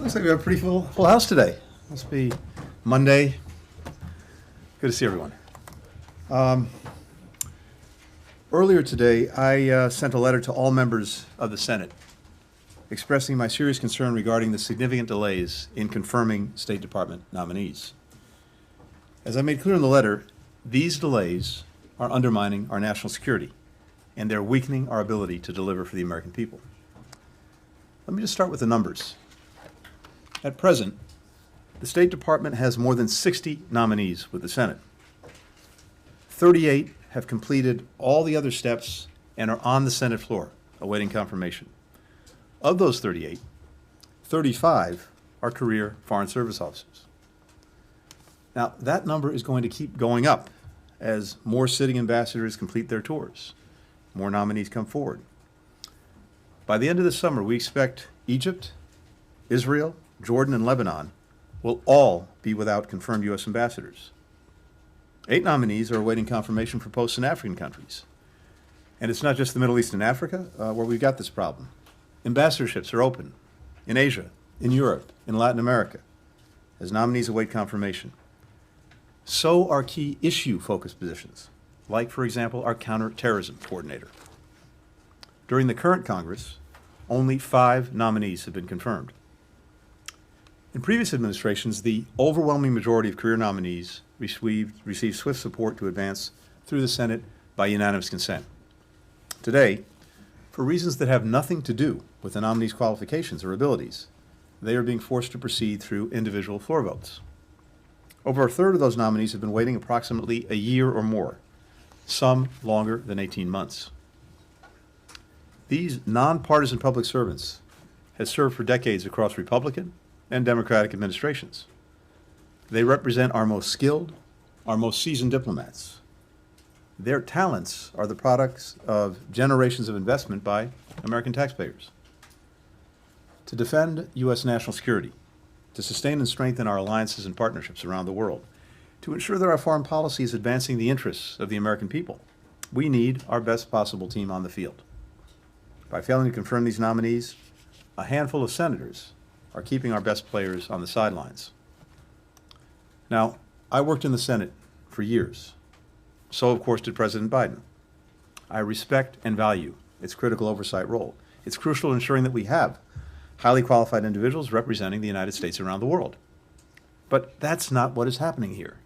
Looks like we have a pretty full house today. Must be Monday. Good to see everyone. Earlier today, I sent a letter to all members of the Senate expressing my serious concern regarding the significant delays in confirming State Department nominees. As I made clear in the letter, these delays are undermining our national security, and they're weakening our ability to deliver for the American people. Let me just start with the numbers. At present, the State Department has more than 60 nominees with the Senate. 38 have completed all the other steps and are on the Senate floor, awaiting confirmation. Of those 38, 35 are career Foreign Service officers. Now, that number is going to keep going up as more sitting ambassadors complete their tours, more nominees come forward. By the end of the summer, we expect Egypt, Israel, Jordan, and Lebanon will all be without confirmed U.S. ambassadors. 8 nominees are awaiting confirmation for posts in African countries. And it's not just the Middle East and Africa where we've got this problem. Ambassadorships are open in Asia, in Europe, in Latin America, as nominees await confirmation. So are key issue-focused positions, like, for example, our counterterrorism coordinator. During the current Congress, only 5 nominees have been confirmed. In previous administrations, the overwhelming majority of career nominees received swift support to advance through the Senate by unanimous consent. Today, for reasons that have nothing to do with the nominees' qualifications or abilities, they are being forced to proceed through individual floor votes. Over a third of those nominees have been waiting approximately a year or more, some longer than 18 months. These nonpartisan public servants have served for decades across Republican and Democratic administrations. They represent our most skilled, our most seasoned diplomats. Their talents are the products of generations of investment by American taxpayers. To defend U.S. national security, to sustain and strengthen our alliances and partnerships around the world, to ensure that our foreign policy is advancing the interests of the American people, we need our best possible team on the field. By failing to confirm these nominees, a handful of senators are keeping our best players on the sidelines. Now, I worked in the Senate for years. So, of course, did President Biden. I respect and value its critical oversight role. It's crucial in ensuring that we have highly qualified individuals representing the United States around the world. But that's not what is happening here.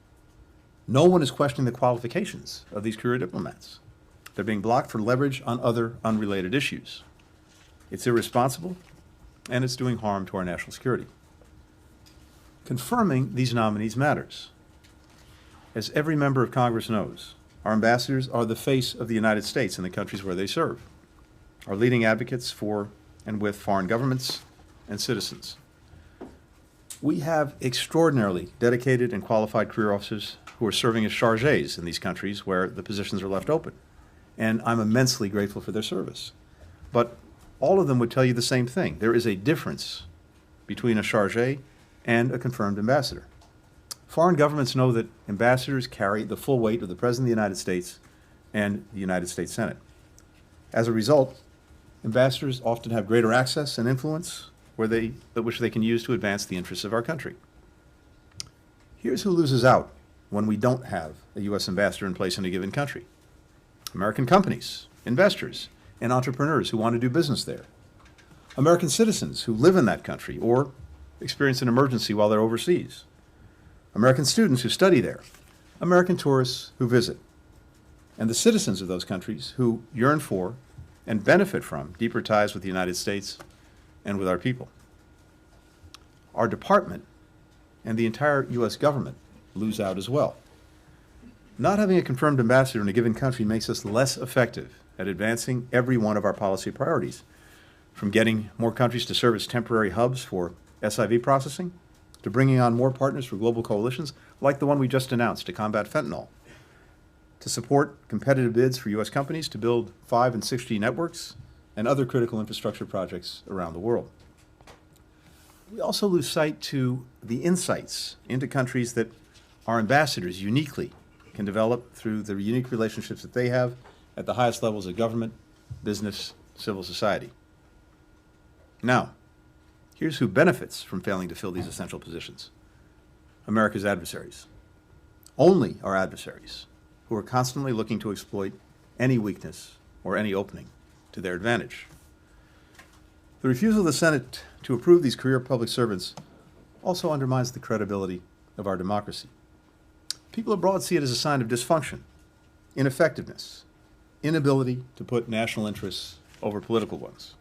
No one is questioning the qualifications of these career diplomats. They're being blocked for leverage on other unrelated issues. It's irresponsible, and it's doing harm to our national security. Confirming these nominees matters. As every member of Congress knows, our ambassadors are the face of the United States in the countries where they serve, are leading advocates for and with foreign governments and citizens. We have extraordinarily dedicated and qualified career officers who are serving as chargés in these countries where the positions are left open, and I'm immensely grateful for their service. But all of them would tell you the same thing. There is a difference between a chargé and a confirmed ambassador. Foreign governments know that ambassadors carry the full weight of the President of the United States and the United States Senate. As a result, ambassadors often have greater access and influence which they can use to advance the interests of our country. Here's who loses out when we don't have a U.S. ambassador in place in a given country. American companies, investors, and entrepreneurs who want to do business there. American citizens who live in that country or experience an emergency while they're overseas. American students who study there. American tourists who visit. And the citizens of those countries who yearn for and benefit from deeper ties with the United States and with our people. Our department and the entire U.S. government lose out as well. Not having a confirmed ambassador in a given country makes us less effective at advancing every one of our policy priorities, from getting more countries to serve as temporary hubs for SIV processing, to bringing on more partners for global coalitions like the one we just announced to combat fentanyl, to support competitive bids for U.S. companies to build 5 and 6G networks and other critical infrastructure projects around the world. We also lose sight to the insights into countries that our ambassadors uniquely can develop through the unique relationships that they have at the highest levels of government, business, civil society. Now, Here's who benefits from failing to fill these essential positions: America's adversaries. Only our adversaries, who are constantly looking to exploit any weakness or any opening to their advantage. The refusal of the Senate to approve these career public servants also undermines the credibility of our democracy. People abroad see it as a sign of dysfunction, ineffectiveness, inability to put national interests over political ones.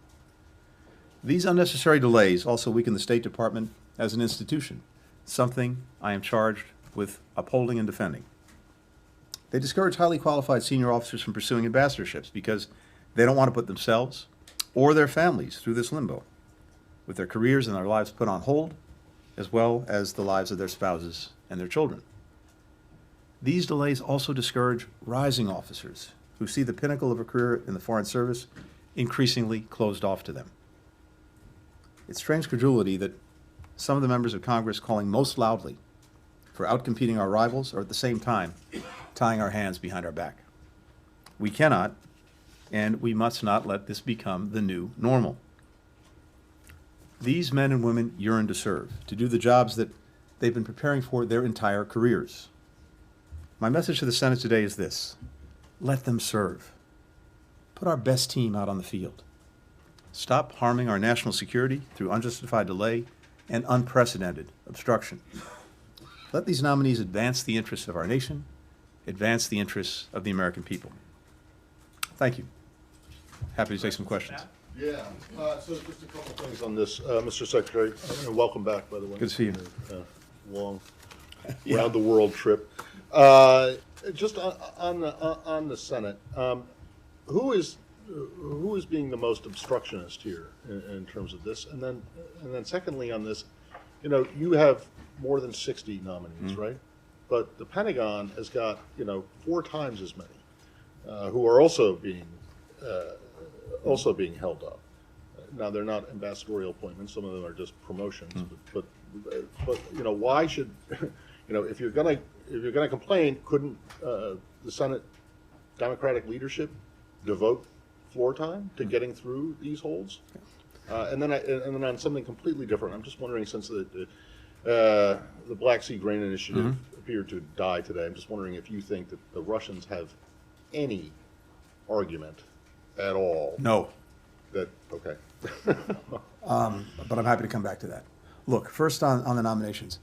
These unnecessary delays also weaken the State Department as an institution, something I am charged with upholding and defending. They discourage highly qualified senior officers from pursuing ambassadorships because they don't want to put themselves or their families through this limbo, with their careers and their lives put on hold, as well as the lives of their spouses and their children. These delays also discourage rising officers who see the pinnacle of a career in the Foreign Service increasingly closed off to them. It's strange credulity that some of the members of Congress calling most loudly for outcompeting our rivals are at the same time tying our hands behind our back. We cannot and we must not let this become the new normal. These men and women yearn to serve, to do the jobs that they've been preparing for their entire careers. My message to the Senate today is this: let them serve. Put our best team out on the field. Stop harming our national security through unjustified delay and unprecedented obstruction. Let these nominees advance the interests of our nation, advance the interests of the American people. Thank you. Happy to take some questions. Yeah, so just a couple of things on this, Mr. Secretary, and welcome back, by the way. Good to see you. Long round-the-world trip. Just on the Senate, who is being the most obstructionist here in terms of this? And then secondly on this, you know, you have more than 60 nominees, right? But the Pentagon has got 4 times as many who are also being held up. Now they're not ambassadorial appointments; some of them are just promotions. But why should if you're gonna complain, couldn't the Senate Democratic leadership devote floor time to getting through these holds? And then on something completely different, I'm just wondering, since the Black Sea Grain Initiative appeared to die today, I'm just wondering if you think that the Russians have any argument at all. No. Okay. But I'm happy to come back to that. Look, first on the nominations.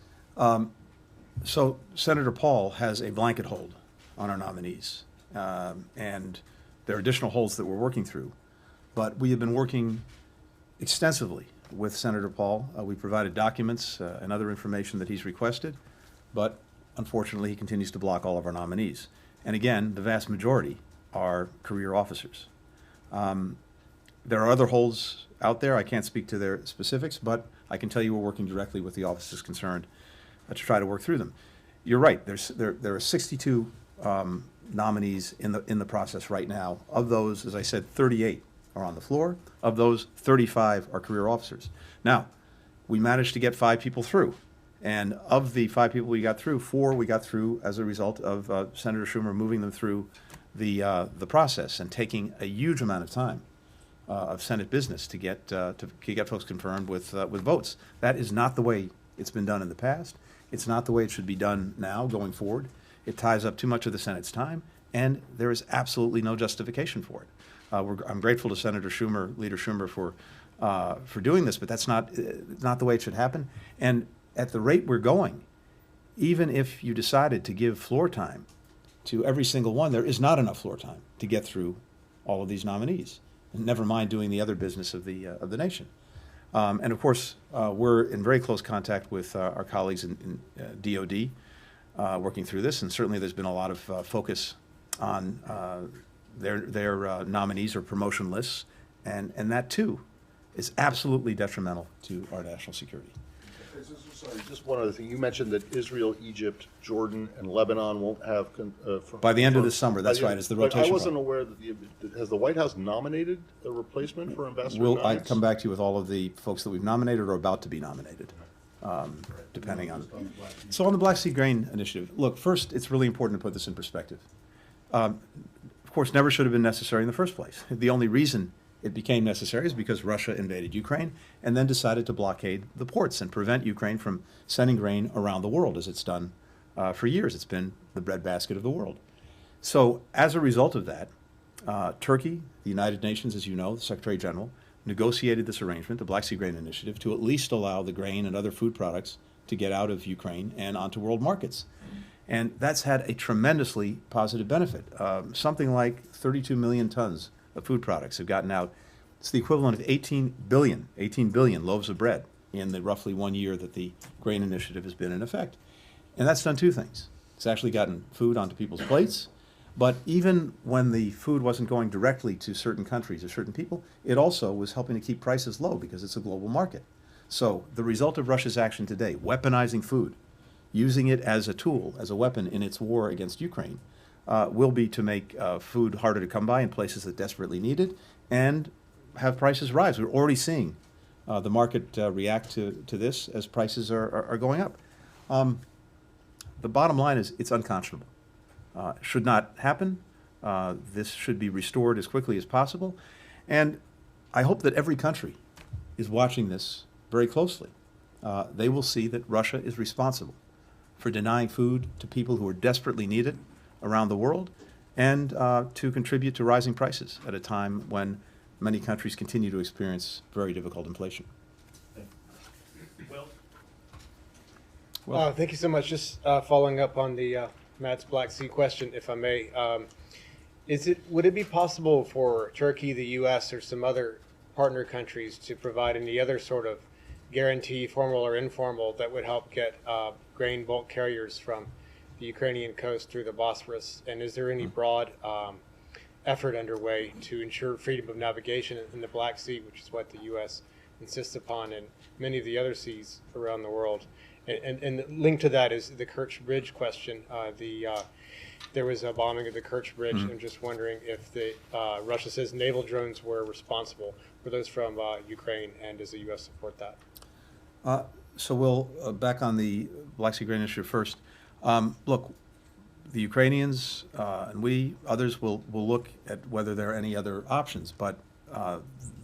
So Senator Paul has a blanket hold on our nominees. And there are additional holds that we're working through. But we have been working extensively with Senator Paul. We provided documents and other information that he's requested. But unfortunately, he continues to block all of our nominees. And again, the vast majority are career officers. There are other holds out there. I can't speak to their specifics, but I can tell you we're working directly with the officers concerned to try to work through them. You're right. There are 62 nominees in the process right now. Of those, as I said, 38 are on the floor. Of those, 35 are career officers. Now, we managed to get 5 people through. And of the 5 people we got through, 4 we got through as a result of Senator Schumer moving them through the process and taking a huge amount of time of Senate business to get folks confirmed with votes. That is not the way it's been done in the past. It's not the way it should be done now going forward. It ties up too much of the Senate's time, and there is absolutely no justification for it. I'm grateful to Senator Schumer, Leader Schumer, for doing this, but that's not the way it should happen. And at the rate we're going, even if you decided to give floor time to every single one, there is not enough floor time to get through all of these nominees. And never mind doing the other business of the nation. And of course, we're in very close contact with our colleagues in DOD working through this, and certainly there's been a lot of focus on their nominees or promotion lists, and that too is absolutely detrimental to our national security. Sorry, just one other thing. You mentioned that Israel, Egypt, Jordan, and Lebanon won't have... by the end of this summer, that's right. It's the rotation. I wasn't aware that has the White House nominated a replacement for Ambassador I come back to you with all of the folks that we've nominated or about to be nominated, depending on... So on the Black Sea Grain Initiative, look, first, it's really important to put this in perspective. Of course, never should have been necessary in the first place. The only reason it became necessary is because Russia invaded Ukraine and then decided to blockade the ports and prevent Ukraine from sending grain around the world, as it's done for years. It's been the breadbasket of the world. So as a result of that, Turkey, the United Nations, as you know, the Secretary General, negotiated this arrangement, the Black Sea Grain Initiative, to at least allow the grain and other food products to get out of Ukraine and onto world markets. And that's had a tremendously positive benefit. Something like 32 million tons of food products have gotten out. It's the equivalent of 18 billion loaves of bread in the roughly 1 year that the grain initiative has been in effect. And that's done two things. It's actually gotten food onto people's plates, but even when the food wasn't going directly to certain countries or certain people, it also was helping to keep prices low because it's a global market. So the result of Russia's action today, weaponizing food, using it as a tool, as a weapon in its war against Ukraine, will be to make food harder to come by in places that desperately need it and have prices rise. We're already seeing the market react to this as prices are going up. The bottom line is it's unconscionable. Should not happen. This should be restored as quickly as possible. And I hope that every country is watching this very closely. They will see that Russia is responsible for denying food to people who are desperately need it around the world and to contribute to rising prices at a time when many countries continue to experience very difficult inflation. Well, thank you so much. Just following up on the Matt's Black Sea question, if I may, would it be possible for Turkey, the U.S., or some other partner countries to provide any other sort of guarantee, formal or informal, that would help get grain bulk carriers from the Ukrainian coast through the Bosphorus? And is there any broad effort underway to ensure freedom of navigation in the Black Sea, which is what the U.S. insists upon in many of the other seas around the world? And linked to that is the Kerch Bridge question. There was a bombing of the Kerch Bridge. I'm just wondering if Russia says naval drones were responsible. Were those from Ukraine, and does the U.S. support that? So we'll back on the Black Sea Grain Initiative first. Look, the Ukrainians and others will look at whether there are any other options. But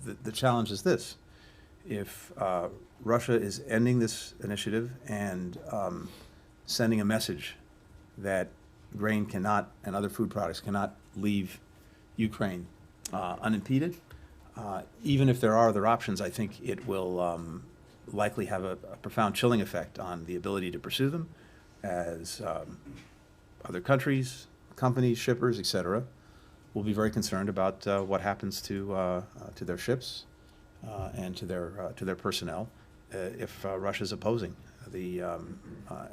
the challenge is this: if Russia is ending this initiative and sending a message that grain cannot and other food products cannot leave Ukraine unimpeded, even if there are other options, I think it will likely have a profound chilling effect on the ability to pursue them, as other countries, companies, shippers, etc., will be very concerned about what happens to their ships and to their personnel if Russia is opposing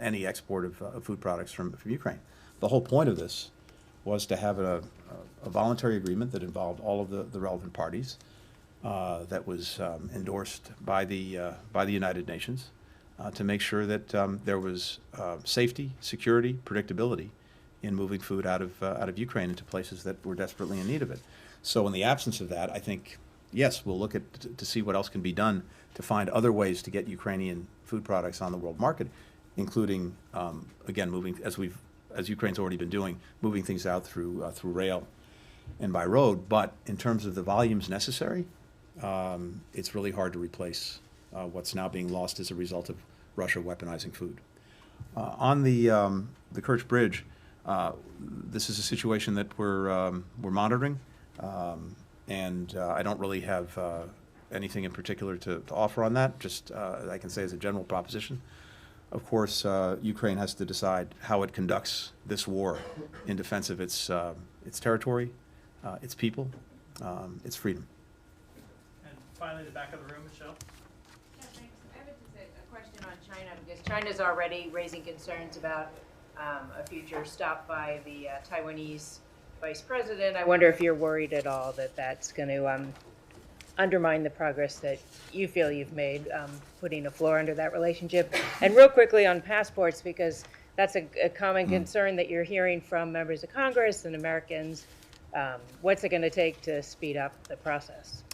any export of food products from Ukraine. The whole point of this was to have a voluntary agreement that involved all of the relevant parties, that was endorsed by the United Nations, to make sure that there was safety, security, predictability in moving food out of Ukraine into places that were desperately in need of it. So in the absence of that, I think, yes, we'll look to see what else can be done to find other ways to get Ukrainian food products on the world market, including, again, moving, as Ukraine's already been doing, moving things out through rail and by road. But in terms of the volumes necessary, it's really hard to replace what's now being lost as a result of Russia weaponizing food. On the Kerch Bridge, this is a situation that we're monitoring, and I don't really have anything in particular to offer on that. Just I can say as a general proposition. Of course, Ukraine has to decide how it conducts this war in defense of its territory, its people, its freedom. And finally, the back of the room, Michelle. Yeah, thanks. I have just a question on China, because China's already raising concerns about a future stop by the Taiwanese vice president. I wonder if you're worried at all that that's going to undermine the progress that you feel you've made, putting a floor under that relationship. And real quickly on passports, because that's a common concern that you're hearing from members of Congress and Americans. What's it going to take to speed up the process?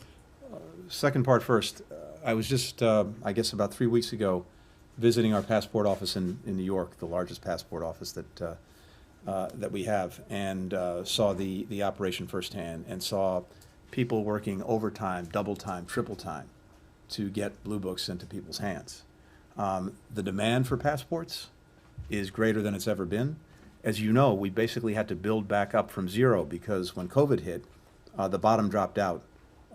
Second part first. I was just, I guess about 3 weeks ago, visiting our passport office in New York, the largest passport office that we have, and saw the operation firsthand, and saw people working overtime, double time, triple time to get blue books into people's hands. The demand for passports is greater than it's ever been. As you know, we basically had to build back up from zero because when COVID hit, the bottom dropped out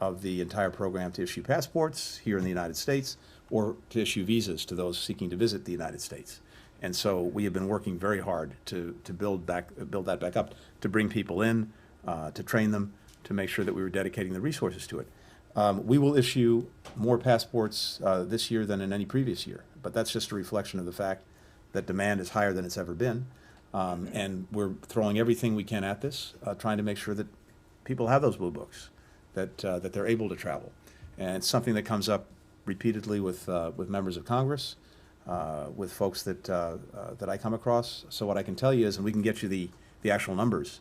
of the entire program to issue passports here in the United States or to issue visas to those seeking to visit the United States. And so we have been working very hard to build that back up, to bring people in, to train them, to make sure that we were dedicating the resources to it. We will issue more passports this year than in any previous year, but that's just a reflection of the fact that demand is higher than it's ever been. And we're throwing everything we can at this, trying to make sure that people have those blue books, that they're able to travel. And it's something that comes up repeatedly with members of Congress, with folks that I come across. So what I can tell you is, and we can get you the actual numbers,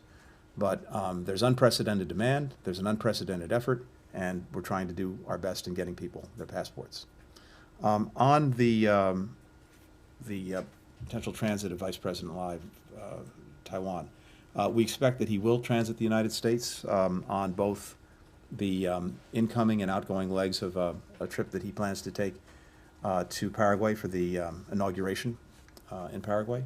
but there's unprecedented demand, there's an unprecedented effort, and we're trying to do our best in getting people their passports. On the potential transit of Vice President Lai, Taiwan, we expect that he will transit the United States on both the incoming and outgoing legs of a trip that he plans to take to Paraguay for the inauguration in Paraguay.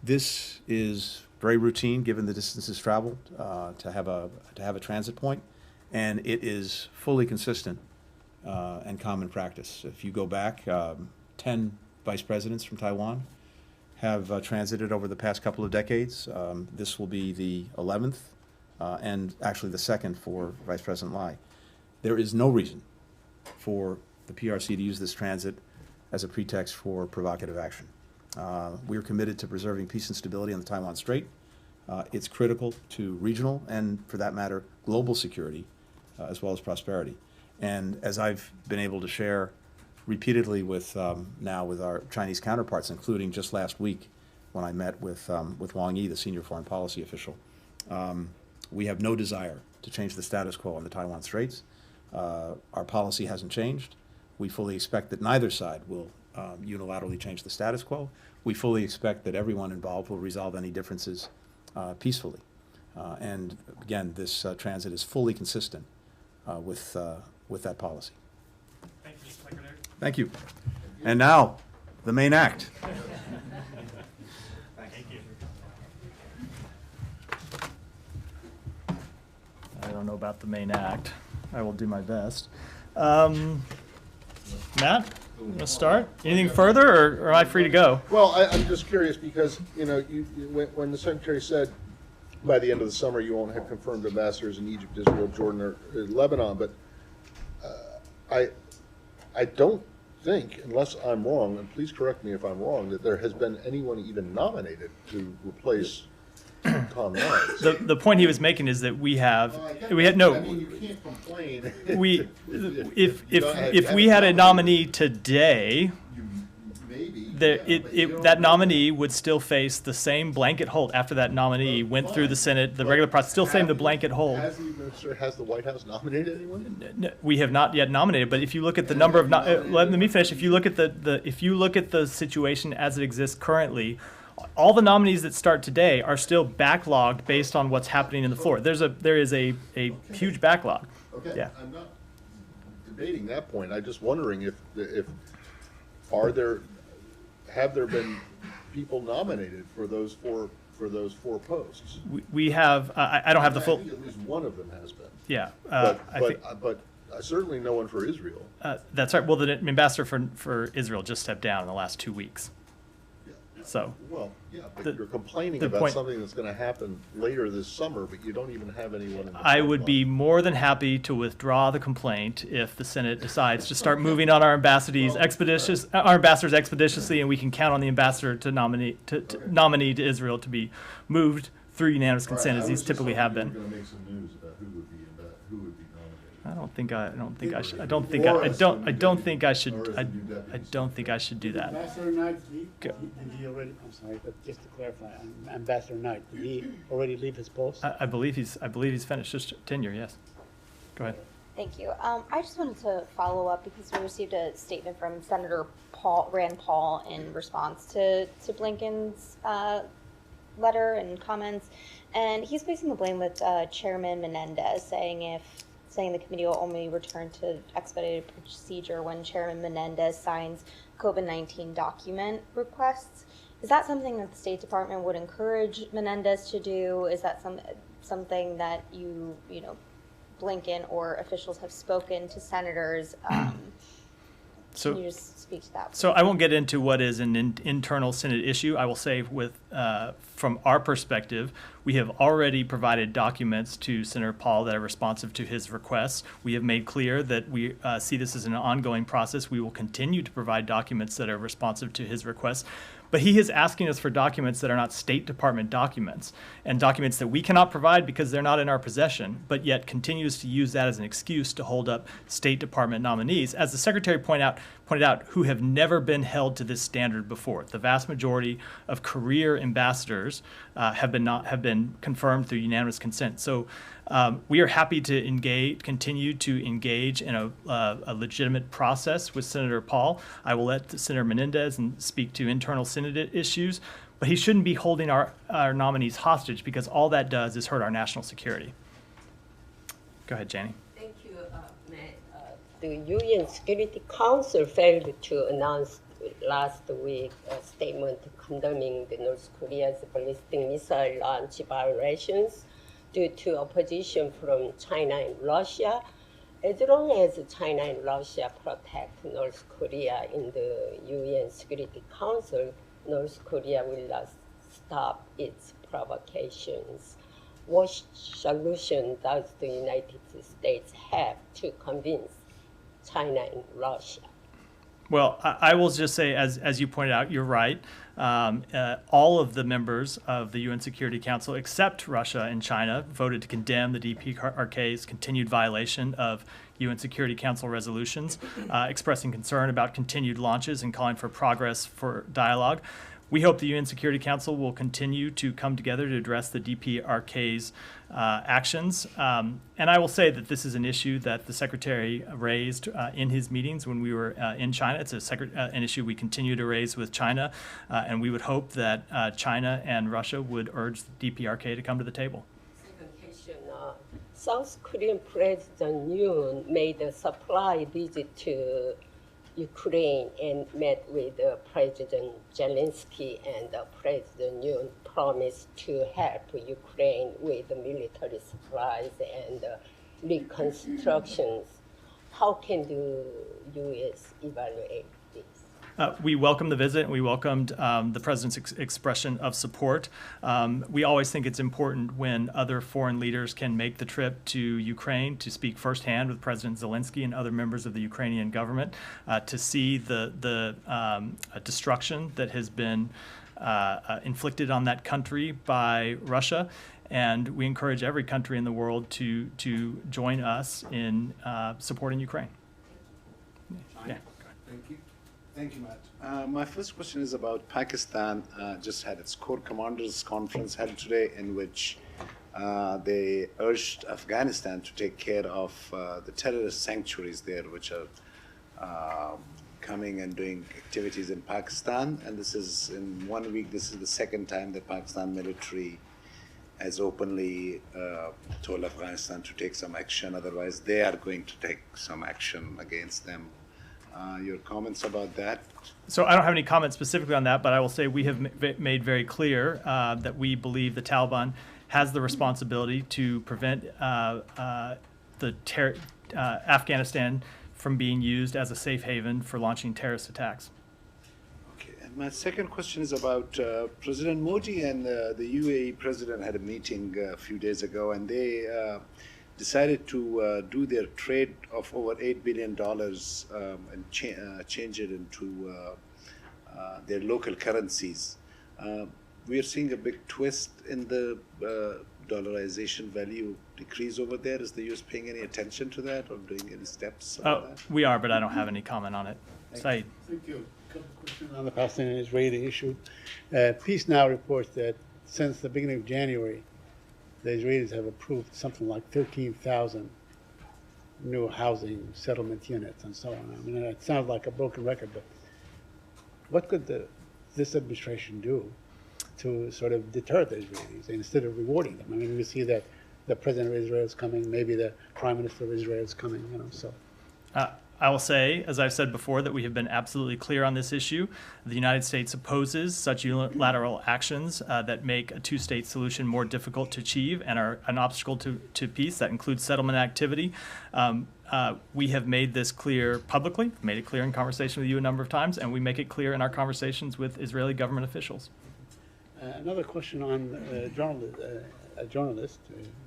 This is very routine, given the distances traveled, to have a transit point, and it is fully consistent and common practice. If you go back, 10 vice presidents from Taiwan have transited over the past couple of decades. This will be the 11th and actually the second for Vice President Lai. There is no reason for the PRC to use this transit as a pretext for provocative action. We are committed to preserving peace and stability on the Taiwan Strait. It's critical to regional and, for that matter, global security, as well as prosperity. And as I've been able to share repeatedly with now with our Chinese counterparts, including just last week when I met with Wang Yi, the senior foreign policy official, we have no desire to change the status quo on the Taiwan Straits. Our policy hasn't changed. We fully expect that neither side will unilaterally change the status quo. We fully expect that everyone involved will resolve any differences peacefully. And again, this transit is fully consistent with that policy. Thank you, Mr. Secretary. Thank you. And now, the main act. Thank you. I don't know about the main act. I will do my best. Matt, you want to start? Anything further, or am I free to go? Well, I'm just curious because, you know, when the Secretary said by the end of the summer you won't have confirmed ambassadors in Egypt, Israel, Jordan, or Lebanon, but I don't think, unless I'm wrong, and please correct me if I'm wrong, that there has been anyone even nominated to replace Tom Niles. The point he was making is that we had I mean, you can't complain. If we had a nominee today, that nominee would still face the same blanket hold after that nominee went through the Senate, the regular process, still same the blanket hold. Has the White House nominated anyone? No, we have not yet nominated, but if you look at the number of let me finish. If you look at the situation as it exists currently, all the nominees that start today are still backlogged based on what's happening in the floor. There is a huge backlog. Okay, yeah. I'm not debating that point. I'm just wondering if have there been people nominated for those four posts? We have. I don't have the full. I think at least one of them has been. Yeah, but certainly no one for Israel. That's right. Well, the ambassador for Israel just stepped down in the last 2 weeks. So. Well, yeah, but you're complaining about something that's going to happen later this summer, but you don't even have anyone in the I would be more than happy to withdraw the complaint if the Senate decides to start moving on our ambassadors expeditiously, and we can count on the ambassador to nominee to Israel to be moved through unanimous consent, as these typically have been. Going to make some news about who would be nominated. I don't think I should do that. Ambassador Knight, did he already? I'm sorry, but just to clarify, Ambassador Knight, did he already leave his post? I believe he's finished his tenure. Yes. Go ahead. Thank you. I just wanted to follow up because we received a statement from Senator Rand Paul in response to Blinken's letter and comments, and he's placing the blame with Chairman Menendez, saying if saying the committee will only return to expedited procedure when Chairman Menendez signs COVID-19 document requests. Is that something that the State Department would encourage Menendez to do? Is that something that you know, Blinken or officials have spoken to senators? Can you just speak to that? So I won't get into what is an internal Senate issue. I will say from our perspective, we have already provided documents to Senator Paul that are responsive to his requests. We have made clear that we see this as an ongoing process. We will continue to provide documents that are responsive to his requests. But he is asking us for documents that are not State Department documents, and documents that we cannot provide because they're not in our possession, but yet continues to use that as an excuse to hold up State Department nominees, as the Secretary pointed out, who have never been held to this standard before. The vast majority of career ambassadors have been confirmed through unanimous consent. So we are happy to continue to engage in a legitimate process with Senator Paul. I will let Senator Menendez speak to internal Senate issues, but he shouldn't be holding our nominees hostage, because all that does is hurt our national security. Go ahead, Janie. Thank you, Matt. The UN Security Council failed to announce last week a statement condemning the North Korea's ballistic missile launch violations due to opposition from China and Russia. As long as China and Russia protect North Korea in the UN Security Council, North Korea will not stop its provocations. What solution does the United States have to convince China and Russia? Well, I will just say, as you pointed out, you're right. All of the members of the UN Security Council, except Russia and China, voted to condemn the DPRK's continued violation of UN Security Council resolutions, expressing concern about continued launches and calling for progress for dialogue. We hope the UN Security Council will continue to come together to address the DPRK's actions. And I will say that this is an issue that the Secretary raised in his meetings when we were in China. It's an issue we continue to raise with China, and we would hope that China and Russia would urge the DPRK to come to the table. Second question, South Korean President Yoon made a surprise visit to Ukraine and met with President Zelensky, and President Yoon promised to help Ukraine with military supplies and reconstructions. How can the U.S. evaluate this? We welcome the visit, and we welcomed the President's expression of support. We always think it's important when other foreign leaders can make the trip to Ukraine to speak firsthand with President Zelensky and other members of the Ukrainian government, to see the destruction that has been inflicted on that country by Russia. And we encourage every country in the world to join us in supporting Ukraine. Yeah. Thank you. Thank you, Matt. My first question is about Pakistan. Just had its Corps Commanders Conference held today, in which they urged Afghanistan to take care of the terrorist sanctuaries there, which are coming and doing activities in Pakistan. And this is, in 1 week, this is the second time that Pakistan military has openly told Afghanistan to take some action. Otherwise, they are going to take some action against them. Your comments about that? So I don't have any comments specifically on that, but I will say we have made very clear that we believe the Taliban has the responsibility to prevent Afghanistan from being used as a safe haven for launching terrorist attacks. Okay, and my second question is about President Modi and the UAE president had a meeting a few days ago, and they decided to do their trade of over $8 billion and change it into their local currencies. We are seeing a big twist in the dollarization value decrease over there. Is the U.S. paying any attention to that or doing any steps on that? We are, but I don't have any comment on it. Saeed. Thank you. A couple questions on the Palestinian-Israeli issue. Peace Now reports that since the beginning of January, the Israelis have approved something like 13,000 new housing settlement units and so on. I mean, it sounds like a broken record, but what could this administration do to sort of deter the Israelis instead of rewarding them? I mean, we see that the president of Israel is coming, maybe the prime minister of Israel is coming, so. I will say, as I've said before, that we have been absolutely clear on this issue. The United States opposes such unilateral actions that make a two-state solution more difficult to achieve and are an obstacle to peace. That includes settlement activity. We have made this clear publicly, made it clear in conversation with you a number of times, and we make it clear in our conversations with Israeli government officials. Another question on a journalist,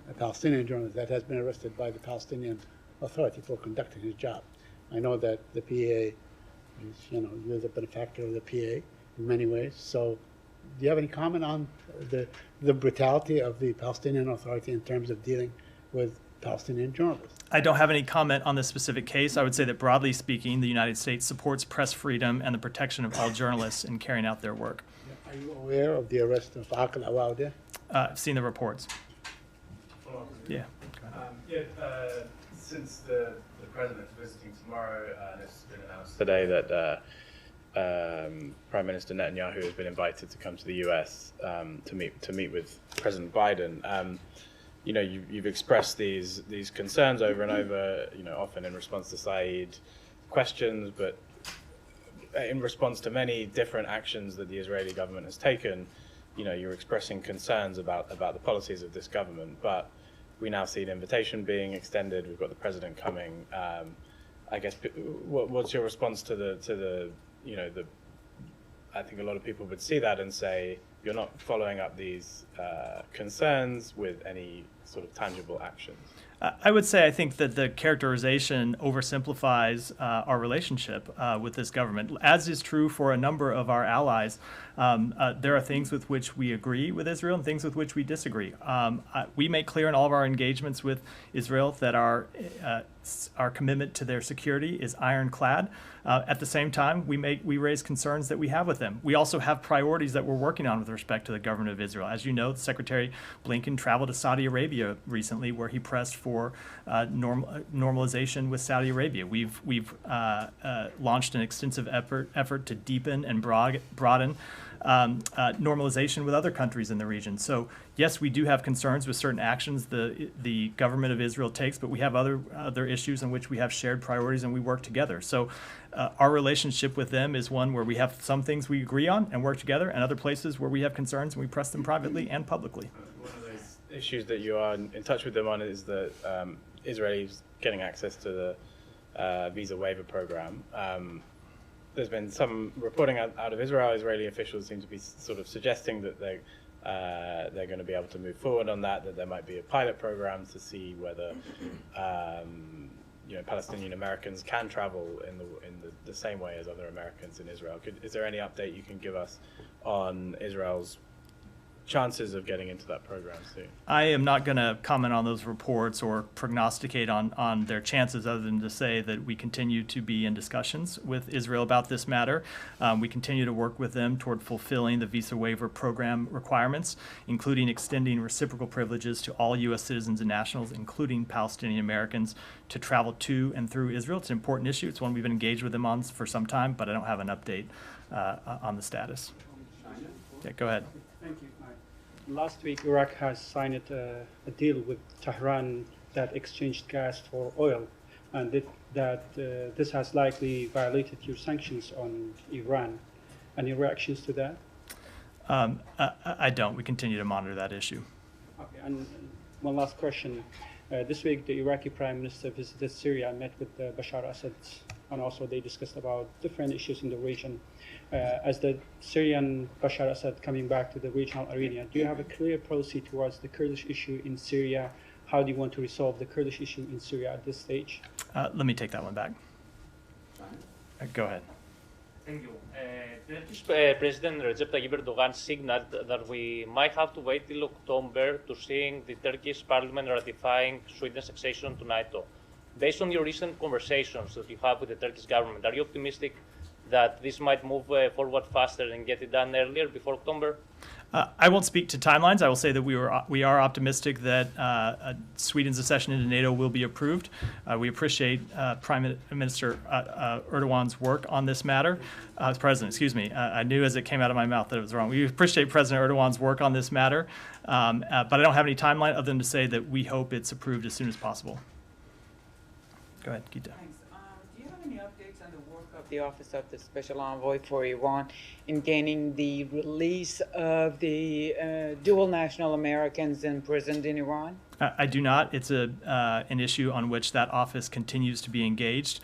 a Palestinian journalist that has been arrested by the Palestinian Authority for conducting his job. I know that the PA is, you're the benefactor of the PA in many ways. So do you have any comment on the brutality of the Palestinian Authority in terms of dealing with Palestinian journalists? I don't have any comment on this specific case. I would say that broadly speaking, the United States supports press freedom and the protection of all journalists in carrying out their work. Are you aware of the arrest of Aqil Awaudia? I've seen the reports. Yeah. Since the president's visiting tomorrow, and it's been announced today that Prime Minister Netanyahu has been invited to come to the U.S. To meet with President Biden. You've expressed these concerns over and over. Often in response to Saeed questions, but in response to many different actions that the Israeli government has taken. You're expressing concerns about the policies of this government, but we now see an invitation being extended. We've got the president coming. I guess, what's your response to the I think a lot of people would see that and say, you're not following up these concerns with any sort of tangible actions. I would say I think that the characterization oversimplifies our relationship with this government, as is true for a number of our allies. There are things with which we agree with Israel and things with which we disagree. We make clear in all of our engagements with Israel that our commitment to their security is ironclad. At the same time, we raise concerns that we have with them. We also have priorities that we're working on with respect to the government of Israel. As you know, Secretary Blinken traveled to Saudi Arabia recently, where he pressed for normalization with Saudi Arabia. We've launched an extensive effort to deepen and broaden normalization with other countries in the region. So yes, we do have concerns with certain actions the government of Israel takes, but we have other issues in which we have shared priorities and we work together. So our relationship with them is one where we have some things we agree on and work together, and other places where we have concerns and we press them privately and publicly. One of those issues that you are in touch with them on is that Israelis getting access to the visa waiver program. There's been some reporting out of Israel. Israeli officials seem to be sort of suggesting that they're going to be able to move forward on that there might be a pilot program to see whether Palestinian Americans can travel in the same way as other Americans in Israel. Is there any update you can give us on Israel's chances of getting into that program soon? I am not going to comment on those reports or prognosticate on their chances, other than to say that we continue to be in discussions with Israel about this matter. We continue to work with them toward fulfilling the visa waiver program requirements, including extending reciprocal privileges to all U.S. citizens and nationals, including Palestinian Americans, to travel to and through Israel. It's an important issue. It's one we've been engaged with them on for some time, but I don't have an update on the status. Yeah, go ahead. Thank you. Last week, Iraq has signed a deal with Tehran that exchanged gas for oil, and this has likely violated your sanctions on Iran. Any reactions to that? I don't. We continue to monitor that issue. Okay, and one last question. This week, the Iraqi Prime Minister visited Syria and met with Bashar Assad, and also they discussed about different issues in the region. As the Syrian Bashar Assad coming back to the regional arena, do you have a clear policy towards the Kurdish issue in Syria? How do you want to resolve the Kurdish issue in Syria at this stage? Let me take that one back. Go ahead. Thank you. Turkish President Recep Tayyip Erdogan signaled that we might have to wait till October to see the Turkish parliament ratifying Sweden's accession to NATO. Based on your recent conversations that you have with the Turkish government, are you optimistic that this might move forward faster and get it done earlier, before October? I won't speak to timelines. I will say that we are optimistic that Sweden's accession into NATO will be approved. We appreciate Prime Minister Erdogan's work on this matter. President, excuse me. I knew as it came out of my mouth that it was wrong. We appreciate President Erdogan's work on this matter, but I don't have any timeline other than to say that we hope it's approved as soon as possible. Go ahead, Gita. Thanks. Do you have any updates on the work of the Office of the Special Envoy for Iran in gaining the release of the dual national Americans imprisoned in Iran? I do not. It's an issue on which that office continues to be engaged.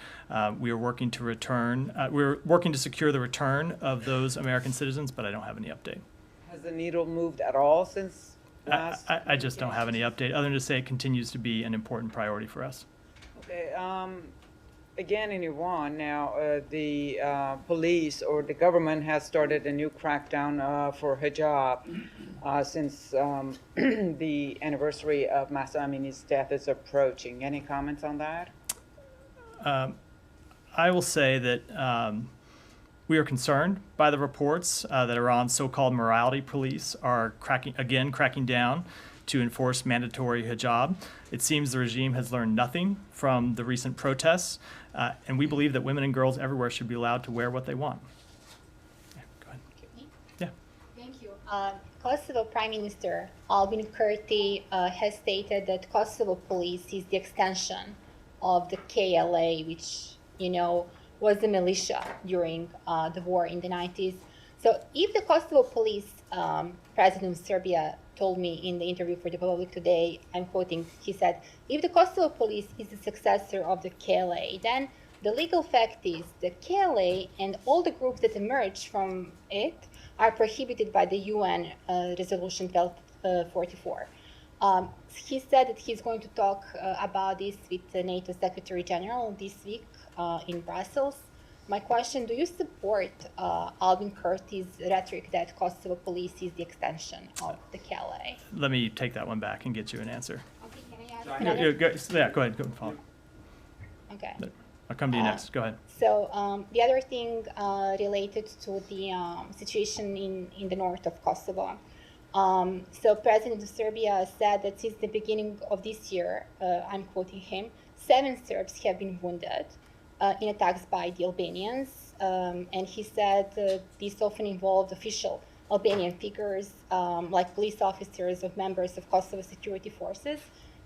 We are working to return. We're working to secure the return of those American citizens, but I don't have any update. Has the needle moved at all since last? I just don't have any update other than to say it continues to be an important priority for us. Okay. Again, in Iran now, the police or the government has started a new crackdown for hijab since the anniversary of Mahsa Amini's death is approaching. Any comments on that? I will say that we are concerned by the reports that Iran's so-called morality police are cracking down to enforce mandatory hijab. It seems the regime has learned nothing from the recent protests, and we believe that women and girls everywhere should be allowed to wear what they want. Yeah, go ahead. Yeah. Thank you. Kosovo Prime Minister Albin Kurti has stated that Kosovo Police is the extension of the KLA, which, was the militia during the war in the 90s. So if the Kosovo Police, President of Serbia told me in the interview for the Republic today, I'm quoting, he said, if the Kosovo Police is the successor of the KLA, then the legal fact is the KLA and all the groups that emerge from it are prohibited by the UN Resolution 1244. He said that he's going to talk about this with the NATO Secretary General this week in Brussels. My question, do you support Albin Kurti's rhetoric that Kosovo Police is the extension of the KLA? Let me take that one back and get you an answer. Okay, can I ask another? Go ahead. Go follow. Okay. I'll come to you next. Go ahead. So the other thing related to the situation in the north of Kosovo. So President of Serbia said that since the beginning of this year, I'm quoting him, 7 Serbs have been wounded in attacks by the Albanians. And he said these often involved official Albanian figures like police officers or members of Kosovo security forces.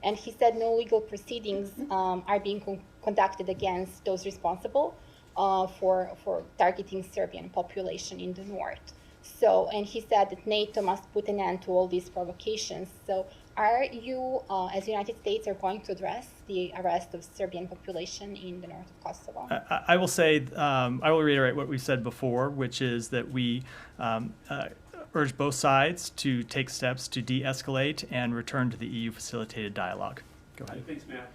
And he said no legal proceedings are being conducted against those responsible for targeting Serbian population in the north. So, and he said that NATO must put an end to all these provocations. So are you, as the United States, are going to address the arrest of Serbian population in the north of Kosovo? I will say, I will reiterate what we said before, which is that we urge both sides to take steps to de-escalate and return to the EU-facilitated dialogue. Go ahead. Thanks, Matt.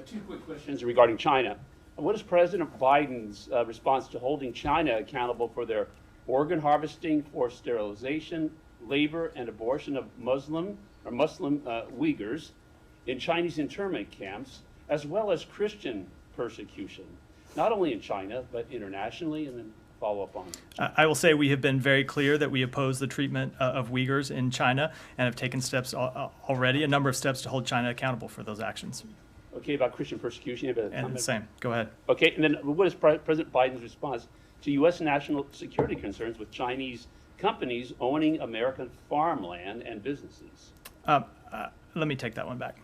2 quick questions regarding China. What is President Biden's response to holding China accountable for their organ harvesting, forced sterilization, labor, and abortion of Muslim Uyghurs in Chinese internment camps, as well as Christian persecution, not only in China, but internationally? And then follow up on I will say we have been very clear that we oppose the treatment of Uyghurs in China and have taken steps already, a number of steps to hold China accountable for those actions. Okay, about Christian persecution? And the same. Go ahead. Okay, and then what is President Biden's response to U.S. national security concerns with Chinese companies owning American farmland and businesses? Let me take that one back.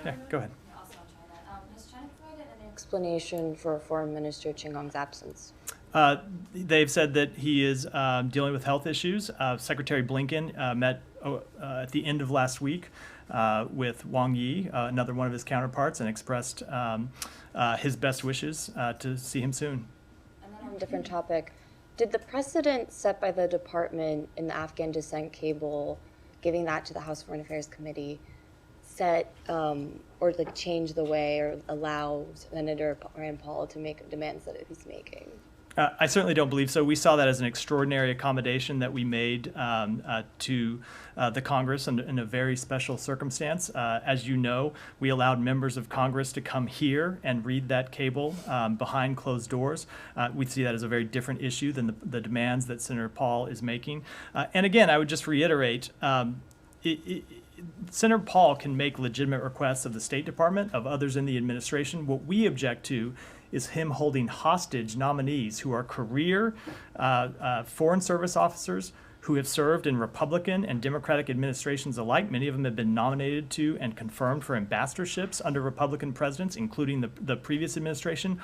Yeah, go ahead. Has China provided any explanation for Foreign Minister Qin Gong's absence? They've said that he is dealing with health issues. Secretary Blinken met at the end of last week with Wang Yi, another one of his counterparts, and expressed his best wishes to see him soon. And then on a different topic, did the precedent set by the department in the Afghan dissent cable, giving that to the House Foreign Affairs Committee, set or change the way or allow Senator Rand Paul to make demands that he's making? I certainly don't believe so. We saw that as an extraordinary accommodation that we made to the Congress in a very special circumstance. As you know, we allowed members of Congress to come here and read that cable behind closed doors. We see that as a very different issue than the demands that Senator Paul is making. And again, I would just reiterate, Senator Paul can make legitimate requests of the State Department, of others in the administration. What we object to is him holding hostage nominees who are career Foreign Service officers who have served in Republican and Democratic administrations alike. Many of them have been nominated to and confirmed for ambassadorships under Republican presidents, including the previous administration.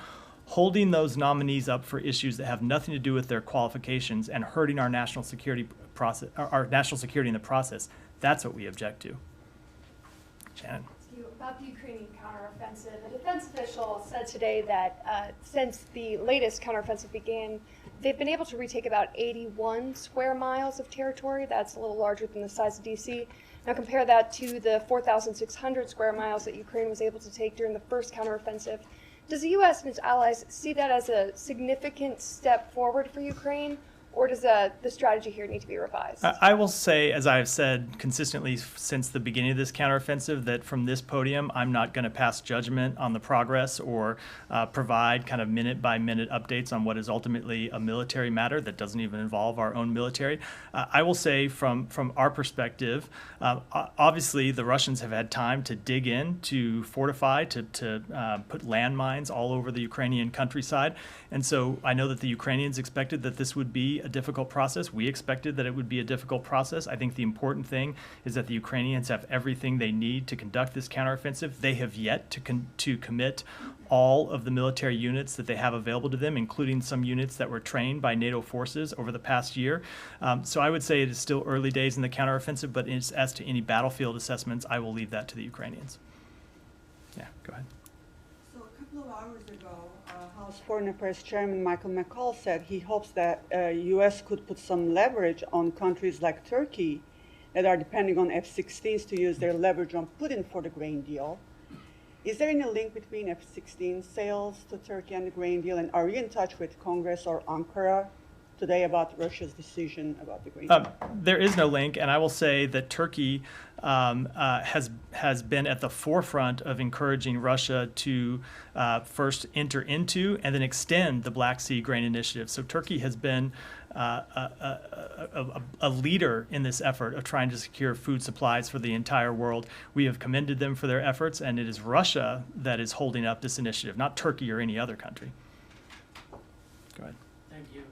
Holding those nominees up for issues that have nothing to do with their qualifications and hurting our national security process, our national security in the process. That's what we object to. Shannon. About the Ukrainian counteroffensive, a defense official said today that since the latest counteroffensive began, they've been able to retake about 81 square miles of territory. That's a little larger than the size of D.C. Now compare that to the 4,600 square miles that Ukraine was able to take during the first counteroffensive. Does the U.S. and its allies see that as a significant step forward for Ukraine, or does the strategy here need to be revised? I will say, as I've said consistently since the beginning of this counteroffensive, that from this podium, I'm not going to pass judgment on the progress or provide kind of minute-by-minute updates on what is ultimately a military matter that doesn't even involve our own military. I will say from our perspective, obviously the Russians have had time to dig in, to fortify, to put landmines all over the Ukrainian countryside. And so I know that the Ukrainians expected that this would be a difficult process. We expected that it would be a difficult process. I think the important thing is that the Ukrainians have everything they need to conduct this counteroffensive. They have yet to commit all of the military units that they have available to them, including some units that were trained by NATO forces over the past year. So I would say it is still early days in the counteroffensive, but as to any battlefield assessments, I will leave that to the Ukrainians. Yeah, go ahead. So a couple of hours ago, House Foreign Affairs Chairman Michael McCall said he hopes that U.S. could put some leverage on countries like Turkey that are depending on F-16s to use their leverage on Putin for the grain deal. Is there any link between F-16 sales to Turkey and the grain deal? And are you in touch with Congress or Ankara today about Russia's decision about the grain deal? There is no link, and I will say that Turkey has been at the forefront of encouraging Russia to first enter into and then extend the Black Sea Grain Initiative. So Turkey has been a leader in this effort of trying to secure food supplies for the entire world. We have commended them for their efforts, and it is Russia that is holding up this initiative, not Turkey or any other country. Go ahead. Thank you.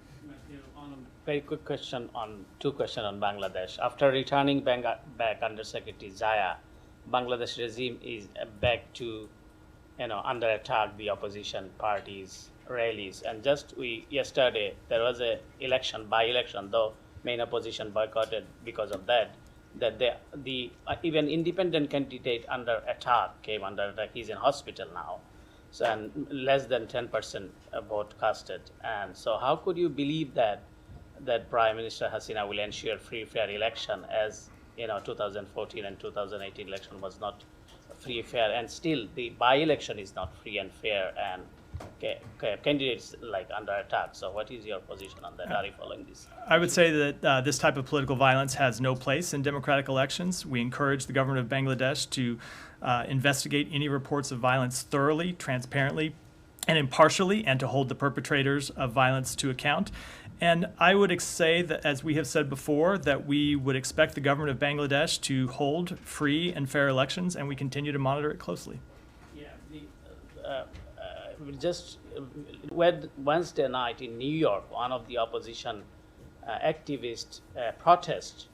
Very quick question two questions on Bangladesh. After returning back Under Secretary Zaya, Bangladesh regime is back to, under attack the opposition parties, rallies, and yesterday there was a by-election, though main opposition boycotted because of that. That the even independent candidate under attack came under attack. He's in hospital now. So and less than 10% vote casted. And so how could you believe that Prime Minister Hasina will ensure free, fair election, as 2014 and 2018 election was not free, fair, and still the by-election is not free and fair, and candidates like under attack. So what is your position on that? Are you following this? I would say that this type of political violence has no place in democratic elections. We encourage the government of Bangladesh to investigate any reports of violence thoroughly, transparently, and impartially, and to hold the perpetrators of violence to account. And I would say that, as we have said before, that we would expect the government of Bangladesh to hold free and fair elections, and we continue to monitor it closely. Yeah, just Wednesday night in New York, one of the opposition activists protest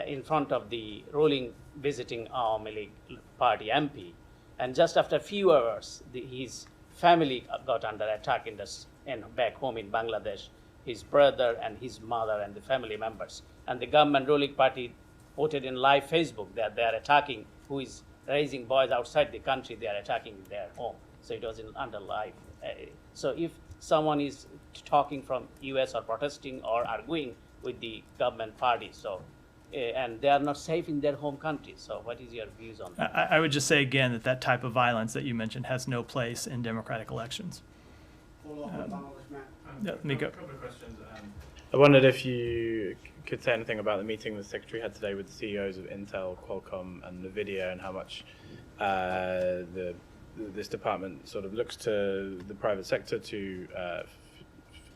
in front of the ruling visiting Awami League Party MP, and just after a few hours, his family got under attack back home in Bangladesh. His brother and his mother and the family members. And the government ruling party voted in live Facebook that they are attacking who is raising boys outside the country, they are attacking their home. So it was under live. So if someone is talking from US or protesting or arguing with the government party, and they are not safe in their home country. So what is your views on that? I would just say again that type of violence that you mentioned has no place in democratic elections. Yeah, let me go. A couple of questions. I wondered if you could say anything about the meeting the Secretary had today with the CEOs of Intel, Qualcomm, and NVIDIA, and how much this department sort of looks to the private sector to,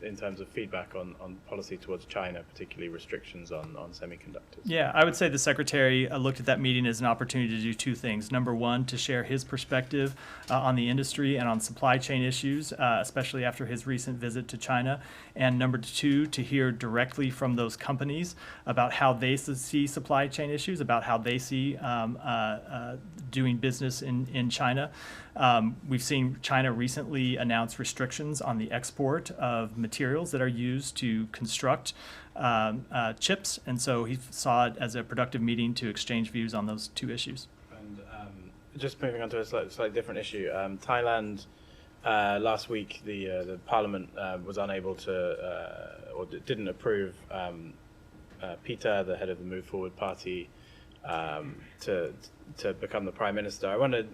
in terms of feedback on policy towards China, particularly restrictions on semiconductors. Yeah, I would say the Secretary looked at that meeting as an opportunity to do two things. Number one, to share his perspective on the industry and on supply chain issues, especially after his recent visit to China. And number two, to hear directly from those companies about how they see supply chain issues, about how they see doing business in China. We've seen China recently announce restrictions on the export of materials that are used to construct chips, and so he saw it as a productive meeting to exchange views on those two issues. And just moving on to a slightly different issue, Thailand last week the Parliament was unable to or didn't approve Peter, the head of the Move Forward Party, to become the Prime Minister. I wondered,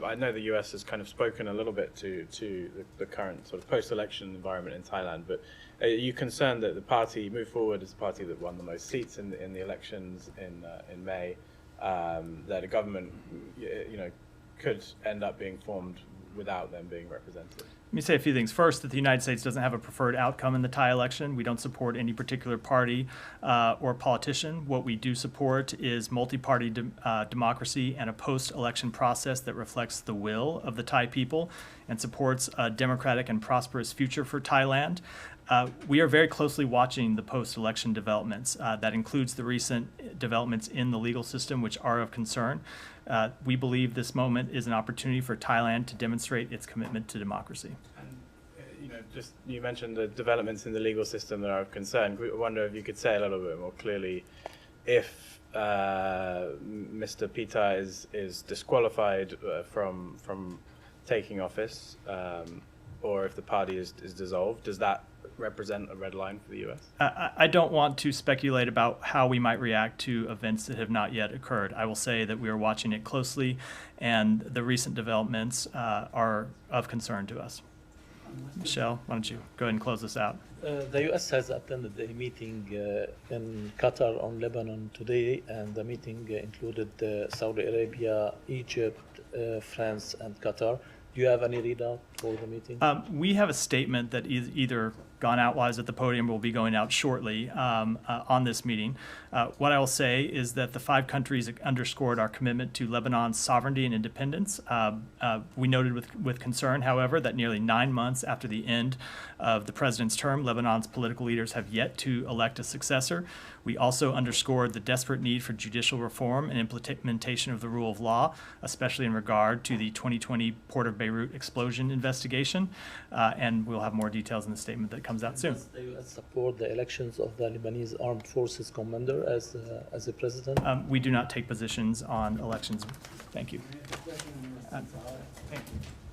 I know the US has kind of spoken a little bit to the current sort of post-election environment in Thailand, but are you concerned that the party, Move Forward, is the party that won the most seats in the elections in May, that a government, could end up being formed without them being represented? Let me say a few things. First, that the United States doesn't have a preferred outcome in the Thai election. We don't support any particular party or politician. What we do support is multi-party democracy and a post-election process that reflects the will of the Thai people and supports a democratic and prosperous future for Thailand. We are very closely watching the post-election developments. That includes the recent developments in the legal system, which are of concern. We believe this moment is an opportunity for Thailand to demonstrate its commitment to democracy. And, you mentioned the developments in the legal system that are of concern. I wonder if you could say a little bit more clearly if Mr. Pita is disqualified from taking office, or if the party is dissolved. Does that represent a red line for the U.S.? I don't want to speculate about how we might react to events that have not yet occurred. I will say that we are watching it closely, and the recent developments are of concern to us. Michelle, why don't you go ahead and close this out? The U.S. has attended a meeting in Qatar on Lebanon today, and the meeting included Saudi Arabia, Egypt, France, and Qatar. Do you have any readout for the meeting? We have a statement that is either gone out while I was at the podium or will be going out shortly on this meeting. What I will say is that the 5 countries underscored our commitment to Lebanon's sovereignty and independence. We noted with concern, however, that nearly 9 months after the end of the president's term, Lebanon's political leaders have yet to elect a successor. We also underscored the desperate need for judicial reform and implementation of the rule of law, especially in regard to the 2020 Port of Beirut explosion investigation. And we'll have more details in the statement that comes out soon. Does the U.S. support the elections of the Lebanese Armed Forces commander as a president? We do not take positions on elections. Thank you. Thank you.